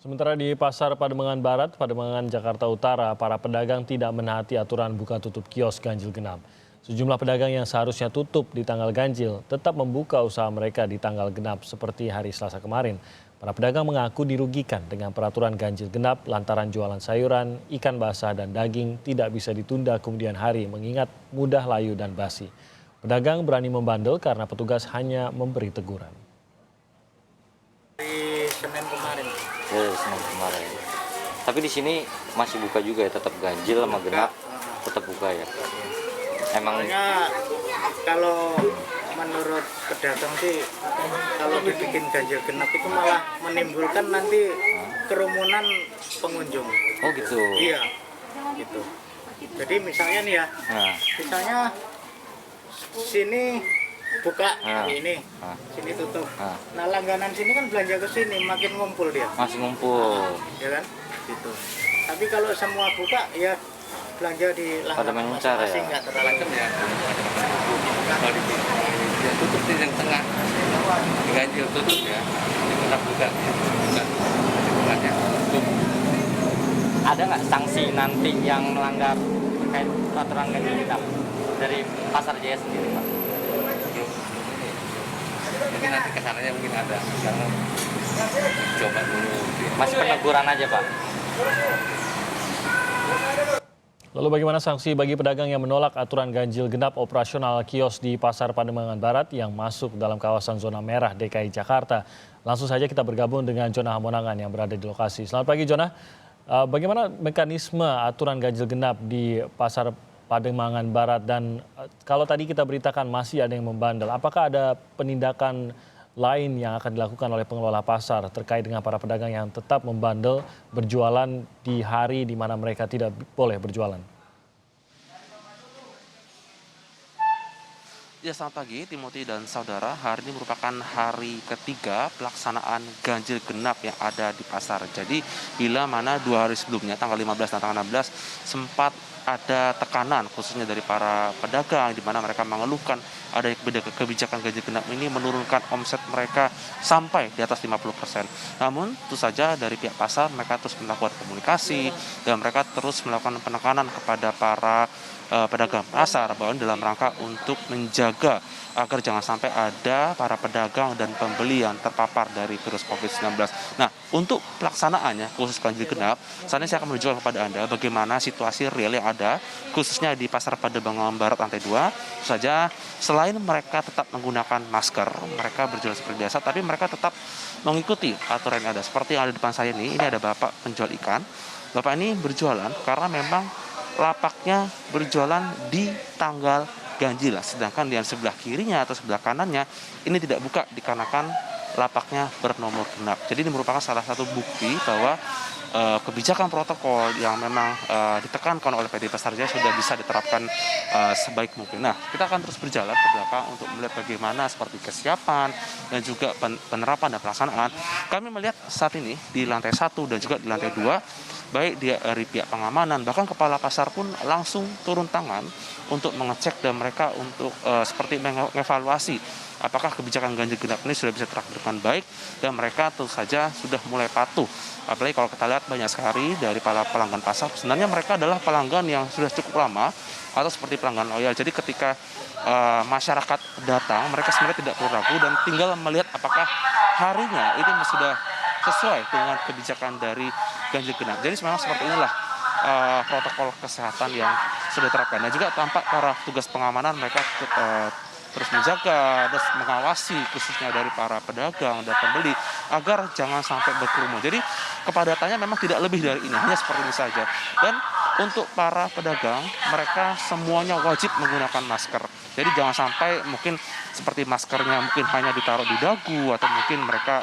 Sementara di Pasar Pademangan Barat, Pademangan Jakarta Utara, para pedagang tidak menaati aturan buka tutup kios ganjil genap. Sejumlah pedagang yang seharusnya tutup di tanggal ganjil tetap membuka usaha mereka di tanggal genap seperti hari Selasa kemarin. Para pedagang mengaku dirugikan dengan peraturan ganjil genap lantaran jualan sayuran, ikan basah, dan daging tidak bisa ditunda kemudian hari mengingat mudah layu dan basi. Pedagang berani membandel karena petugas hanya memberi teguran. Senin kemarin. Senin kemarin. Tapi di sini masih buka juga ya, tetap ganjil sama genap, tetap buka ya. Emangnya kalau menurut pedagang sih, kalau dibikin ganjil genap itu malah menimbulkan nanti kerumunan pengunjung. Oh gitu. Iya, gitu. Jadi misalnya nih ya, misalnya sini buka ini, sini tutup. Nah langganan sini kan belanja ke sini, makin ngumpul dia. Masih ngumpul. Ya kan, gitu. Tapi kalau semua buka ya belanja di langganan masing-masing, nggak terlalu ya. Kalau dia tutup di yang tengah, diganjil tutup ya, tetap buka ya, buka tutup. Ada nggak sanksi nanti yang melanggar terkait peraturan ganjil genap dari Pasar Jaya sendiri, Pak? Mungkin nanti kesananya mungkin ada, karena coba dulu. Masih peneguran aja, Pak. Lalu bagaimana sanksi bagi pedagang yang menolak aturan ganjil genap operasional kios di Pasar Pademangan Barat yang masuk dalam kawasan zona merah DKI Jakarta? Langsung saja kita bergabung dengan Jonah Hamonangan yang berada di lokasi. Selamat pagi Jonah, bagaimana mekanisme aturan ganjil genap di Pasar Pademangan Barat dan kalau tadi kita beritakan masih ada yang membandel, apakah ada penindakan lain yang akan dilakukan oleh pengelola pasar terkait dengan para pedagang yang tetap membandel berjualan di hari di mana mereka tidak boleh berjualan? Ya, selamat pagi Timothy dan saudara. Hari ini merupakan hari ketiga pelaksanaan ganjil genap yang ada di pasar. Jadi bila mana 2 hari sebelumnya tanggal 15 dan tanggal 16 sempat ada tekanan khususnya dari para pedagang di mana mereka mengeluhkan ada kebijakan ganjil genap ini menurunkan omset mereka sampai di atas 50%. Namun tentu saja dari pihak pasar mereka terus melakukan komunikasi dan mereka terus melakukan penekanan kepada para pedagang pasar bahwa dalam rangka untuk menjaga agar jangan sampai ada para pedagang dan pembeli yang terpapar dari virus COVID-19. Nah, untuk pelaksanaannya khusus ganjil genap, saat ini saya akan menunjukkan kepada Anda bagaimana situasi real yang ada khususnya di Pasar Pademangan Barat lantai 2. Saja selain mereka tetap menggunakan masker, mereka berjualan seperti biasa, tapi mereka tetap mengikuti aturan yang ada. Seperti yang ada di depan saya ini ada Bapak penjual ikan. Bapak ini berjualan karena memang lapaknya berjualan di tanggal ganjil, sedangkan di sebelah kirinya atau sebelah kanannya ini tidak buka dikarenakan lapaknya bernomor genap. Jadi ini merupakan salah satu bukti bahwa kebijakan protokol yang memang ditekankan oleh PD Pasar Jaya sudah bisa diterapkan sebaik mungkin. Nah, kita akan terus berjalan ke belakang untuk melihat bagaimana seperti kesiapan dan juga penerapan dan pelaksanaan. Kami melihat saat ini di lantai 1 dan juga di lantai 2, baik dari pihak pengamanan, bahkan kepala pasar pun langsung turun tangan untuk mengecek dan mereka untuk seperti mengevaluasi apakah kebijakan ganjil genap ini sudah bisa terapkan baik dan mereka tentu saja sudah mulai patuh. Apalagi kalau kita lihat banyak sekali dari para pelanggan pasar, sebenarnya mereka adalah pelanggan yang sudah cukup lama atau seperti pelanggan loyal. Jadi ketika masyarakat datang, mereka sebenarnya tidak perlu ragu dan tinggal melihat apakah harinya ini sudah sesuai dengan kebijakan dari ganjil genap. Jadi memang seperti inilah protokol kesehatan yang sudah diterapkan. Dan juga tampak para tugas pengamanan mereka terus menjaga, terus mengawasi khususnya dari para pedagang dan pembeli agar jangan sampai berkerumun. Jadi kepadatannya memang tidak lebih dari ini, hanya seperti ini saja. Dan untuk para pedagang, mereka semuanya wajib menggunakan masker. Jadi jangan sampai mungkin seperti maskernya mungkin hanya ditaruh di dagu atau mungkin mereka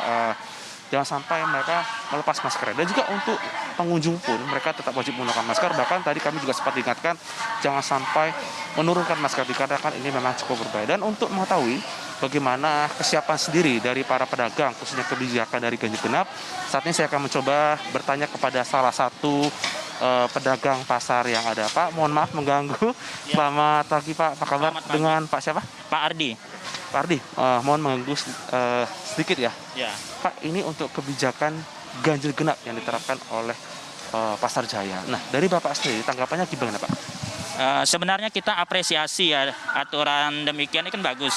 jangan sampai mereka melepas maskernya. Dan juga untuk pengunjung pun mereka tetap wajib menggunakan masker. Bahkan tadi kami juga sempat diingatkan jangan sampai menurunkan masker dikarenakan ini memang cukup berbahaya. Dan untuk mengetahui bagaimana kesiapan sendiri dari para pedagang khususnya kebijakan dari ganjil genap, saat ini saya akan mencoba bertanya kepada salah satu pedagang pasar yang ada. Pak, mohon maaf mengganggu. Ya. Selamat pagi Pak, apa kabar? Dengan Pak siapa? Pak Ardi. Pak Ardi, mohon mengganggu sedikit ya. Ya. Pak, ini untuk kebijakan ganjil genap yang diterapkan oleh Pasar Jaya. Nah, dari Bapak sendiri tanggapannya gimana, Pak? Sebenarnya kita apresiasi ya aturan demikian ini kan bagus.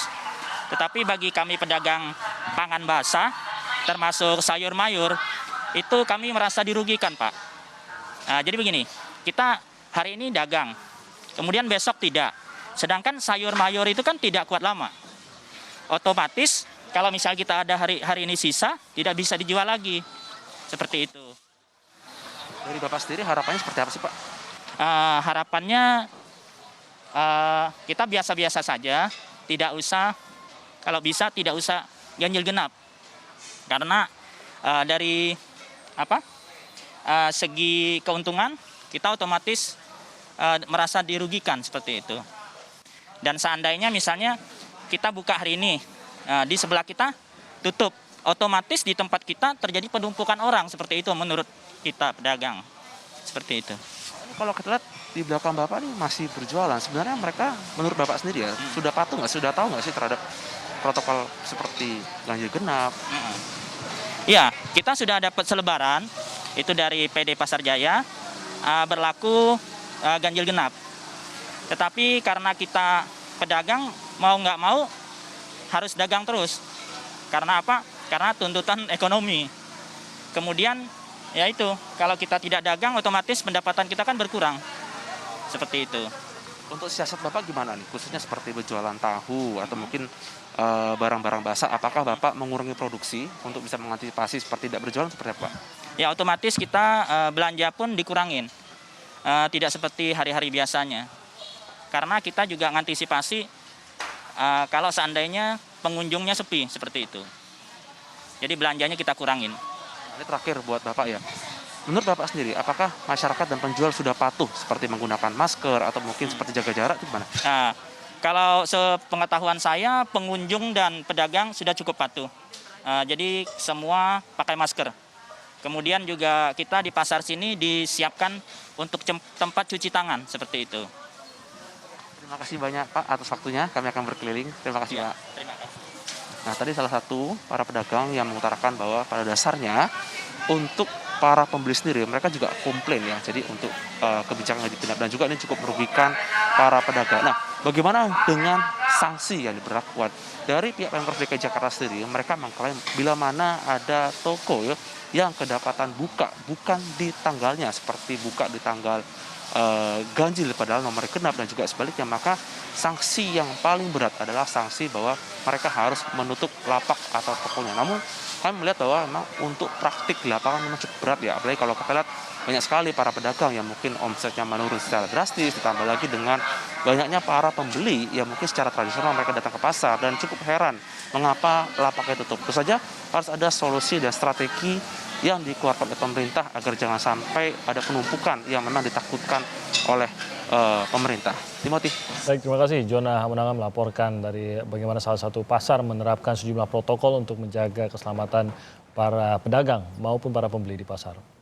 Tetapi bagi kami pedagang pangan basah, termasuk sayur mayur, itu kami merasa dirugikan, Pak. Jadi begini, kita hari ini dagang, kemudian besok tidak. Sedangkan sayur mayur itu kan tidak kuat lama. Otomatis kalau misal kita ada hari ini sisa, tidak bisa dijual lagi. Seperti itu. Dari Bapak sendiri harapannya seperti apa sih, Pak? Harapannya kita biasa-biasa saja, tidak usah, kalau bisa tidak usah ganjil genap. Karena dari segi keuntungan kita otomatis merasa dirugikan seperti itu. Dan seandainya misalnya kita buka hari ini, di sebelah kita tutup, otomatis di tempat kita terjadi penumpukan orang seperti itu menurut kita pedagang. Seperti itu. Kalau kita lihat di belakang Bapak nih masih berjualan, sebenarnya mereka menurut Bapak sendiri ya, sudah patuh nggak, sudah tahu nggak sih terhadap protokol seperti ganjil genap? Ya, kita sudah dapat selebaran, itu dari PD Pasar Jaya, berlaku ganjil genap. Tetapi karena kita pedagang mau nggak mau harus dagang terus. Karena apa? Karena tuntutan ekonomi. Kemudian ya itu, kalau kita tidak dagang otomatis pendapatan kita kan berkurang. Seperti itu. Untuk siasat Bapak gimana nih? Khususnya seperti berjualan tahu atau mungkin barang-barang basah, apakah Bapak mengurangi produksi untuk bisa mengantisipasi seperti tidak berjualan seperti apa? Ya otomatis kita belanja pun dikurangin. Tidak seperti hari-hari biasanya. Karena kita juga mengantisipasi kalau seandainya pengunjungnya sepi seperti itu. Jadi belanjanya kita kurangin. Ini terakhir buat Bapak ya. Menurut Bapak sendiri, apakah masyarakat dan penjual sudah patuh seperti menggunakan masker atau mungkin seperti jaga jarak gimana? Kalau sepengetahuan saya, pengunjung dan pedagang sudah cukup patuh. Jadi semua pakai masker. Kemudian juga kita di pasar sini disiapkan untuk tempat cuci tangan seperti itu. Terima kasih banyak Pak atas waktunya. Kami akan berkeliling. Terima kasih Pak. Terima kasih. Nah, tadi salah satu para pedagang yang mengutarakan bahwa pada dasarnya untuk para pembeli sendiri mereka juga komplain ya. Jadi untuk kebijakan ganjil genap dan juga ini cukup merugikan para pedagang. Nah, bagaimana dengan sanksi yang diberlakukan dari pihak Pemprov DKI Jakarta sendiri? Mereka mengklaim bila mana ada toko ya yang kedapatan buka bukan di tanggalnya, seperti buka di tanggal ganjil padahal nomor genap dan juga sebaliknya, maka sanksi yang paling berat adalah sanksi bahwa mereka harus menutup lapak atau tokonya. Namun kami melihat bahwa memang untuk praktik di lapangan memang cukup berat ya, apalagi kalau kita lihat banyak sekali para pedagang yang mungkin omsetnya menurun secara drastis, ditambah lagi dengan banyaknya para pembeli yang mungkin secara tradisional mereka datang ke pasar dan cukup heran mengapa lapaknya tutup. Tentu saja harus ada solusi dan strategi yang dikeluarkan oleh pemerintah agar jangan sampai ada penumpukan yang memang ditakutkan oleh pemerintah. Timothy. Baik, terima kasih. Jona Hamunangan melaporkan dari bagaimana salah satu pasar menerapkan sejumlah protokol untuk menjaga keselamatan para pedagang maupun para pembeli di pasar.